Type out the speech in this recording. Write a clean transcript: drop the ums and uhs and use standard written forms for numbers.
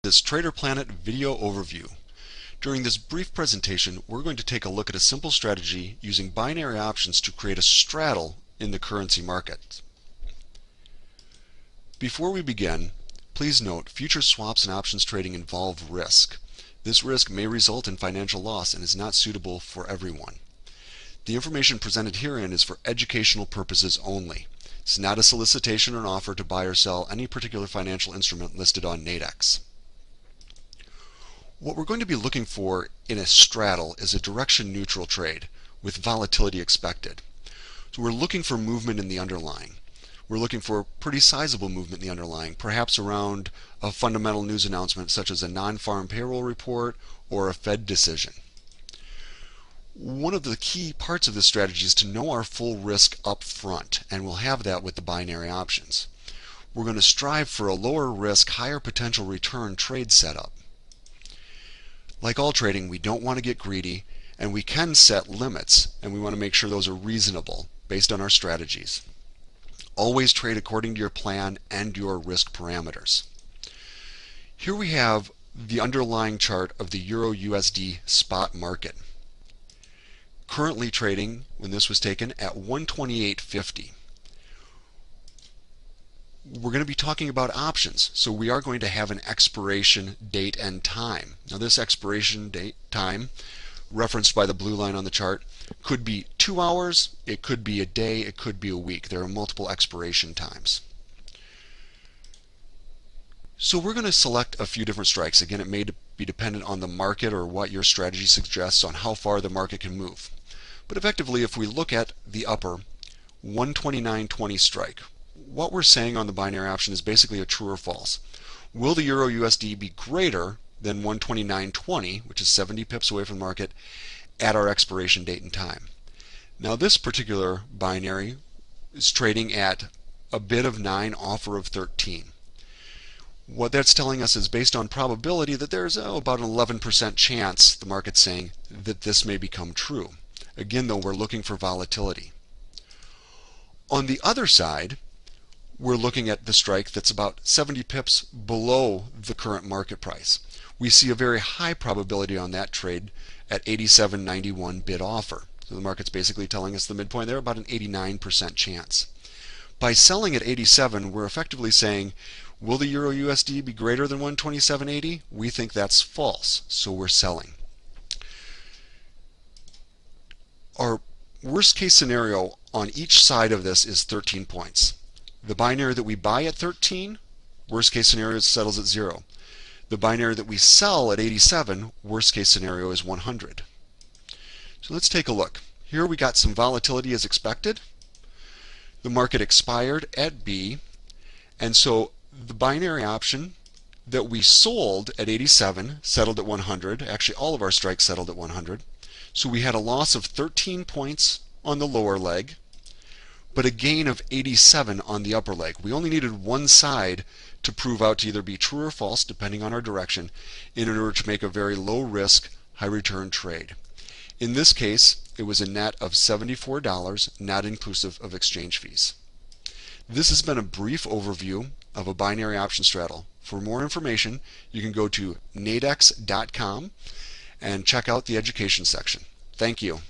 This Trader Planet video overview. During this brief presentation, we're going to take a look at a simple strategy using binary options to create a straddle in the currency market. Before we begin, please note future swaps and options trading involve risk. This risk may result in financial loss and is not suitable for everyone. The information presented herein is for educational purposes only. It's not a solicitation or an offer to buy or sell any particular financial instrument listed on Nadex. What we're going to be looking for in a straddle is a direction neutral trade with volatility expected. So we're looking for movement in the underlying. We're looking for pretty sizable movement in the underlying, perhaps around a fundamental news announcement such as a non-farm payroll report or a Fed decision. One of the key parts of this strategy is to know our full risk up front, and we'll have that with the binary options. We're going to strive for a lower risk, higher potential return trade setup. Like all trading, we don't want to get greedy, and we can set limits, and we want to make sure those are reasonable based on our strategies. Always trade according to your plan and your risk parameters. Here we have the underlying chart of the Euro USD spot market. Currently trading, when this was taken, at 128.50. We're going to be talking about options, so we are going to have an expiration date and time. Now this expiration date time, referenced by the blue line on the chart, could be 2 hours, it could be a day, it could be a week. There are multiple expiration times. So we're going to select a few different strikes. Again, it may be dependent on the market or what your strategy suggests on how far the market can move. But effectively, if we look at the upper 129.20 strike, what we're saying on the binary option is basically a true or false. Will the Euro USD be greater than 129.20, which is 70 pips away from the market, at our expiration date and time? Now this particular binary is trading at a bid of 9, offer of 13. What that's telling us is based on probability that there's about an 11% chance, the market's saying, that this may become true. Again, though, we're looking for volatility. On the other side, we're looking at the strike that's about 70 pips below the current market price. We see a very high probability on that trade at 87.91 bid offer. So the market's basically telling us the midpoint there, about an 89% chance. By selling at 87, we're effectively saying, will the Euro USD be greater than 127.80? We think that's false, so we're selling. Our worst case scenario on each side of this is 13 points. The binary that we buy at 13, worst case scenario, settles at 0. The binary that we sell at 87, worst case scenario is 100. So let's take a look. Here we got some volatility as expected. The market expired at B, and so the binary option that we sold at 87 settled at 100. Actually, all of our strikes settled at 100. So we had a loss of 13 points on the lower leg, but a gain of 87 on the upper leg. We only needed one side to prove out to either be true or false, depending on our direction, in order to make a very low risk, high return trade. In this case, it was a net of $74, not inclusive of exchange fees. This has been a brief overview of a binary option straddle. For more information, you can go to nadex.com and check out the education section. Thank you.